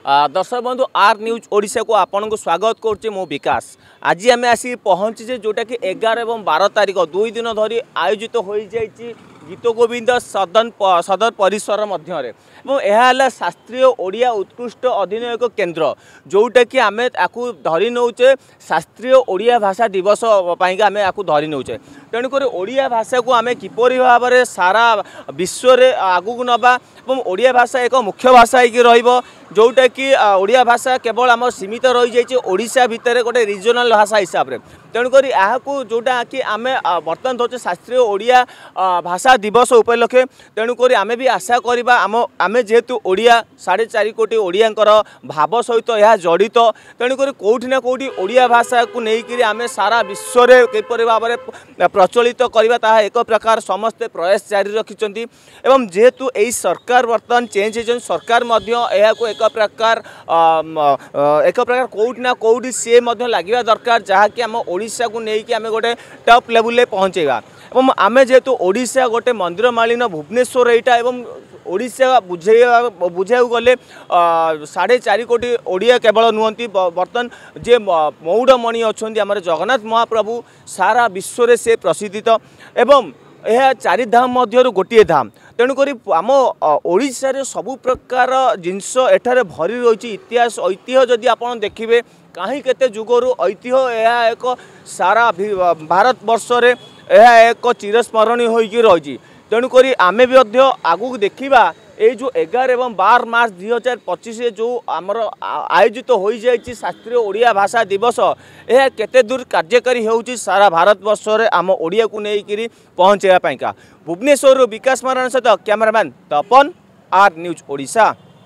दर्शक बंधु R news Odisha को आपन को स्वागत करुचे मो विकास। आज आम आसी पहुँचे जोटा कि 11 और 12 तारिख 2 दिन धरी आयोजित हो जाइए गीत गोविंद सदर परिसर मध्य यह शास्त्रीय ओडिया उत्कृष्ट अभिनय केन्द्र जोटा कि आम आपको धरी नौचे शास्त्रीय ओडिया भाषा दिवस पाई आम आपको धरी नौचे। तेणुक ओडिया भाषा को आम किपरि भाव में सारा विश्व में आगू नवा ओडिया भाषा एक मुख्य भाषा हो जोटा कि ओडिया भाषा केवल आम सीमित रही जाइए ओडिशा भितर गोटे रिजनल भाषा हिसाब से। तेणुक यहाँ जोटा कि आम बर्तमान धोचे शास्त्रीय ओडिया भाषा दिवस उपलक्षे। तेणुक आम भी आशा करवा आम जेहेतु ओडिया 4.5 कोटी ओडियांकर भाव सहित यह जड़ित। तेणुक कौटि ना कौटि ओडिया भाषा को लेकिन आम सारा विश्व में किपरि भाव में प्रचलित करवा ताहा एक प्रकार समस्ते प्रयास जारी रखिंट। एवं जेहेतु यही सरकार बर्तमान चेंज हो सरकार एक प्रकार कौटि ना कौटि सी लगे दरकार जहाँकि आम ओडिशा को लेकिन आम गोटे टॉप लेवल पहुँचेगा। एवं आम जेहेतु ओडिशा गोटे मंदिर मालिन भुवनेश्वर यहाँ ओडिशा बुझा गले 4.5 कोटी ओडिया केवल नुहति बर्तमान जे मौड़मणि अच्छा आम जगन्नाथ महाप्रभु सारा विश्व में से प्रसिद्धित एवं यह 4 धाम मध्य गोटे धाम। तेणुक आम ओडिशा रे सबु प्रकार जिनस एठारे भरी रही इतिहास ऐतिह्य जदि आप देखिए कहीं केते जुगरु ऐतिह्य यह एक सारा भारत वर्ष रे यह एक चिरस्मरणीय होइकी रही। तेणुक आम भी आगू देखा ये जो 11 और 12 मार्च 2025 जो आमर आयोजित हो जाए शास्त्रीय ओडिया भाषा दिवस यह केते दूर कार्यकारी होउची सारा भारत वर्ष रे आम ओडिया को लेकिन पहुँचेगा। भुवनेश्वर विकास महाराणा सहित कैमरामैन तपन आर न्यूज ओडिशा।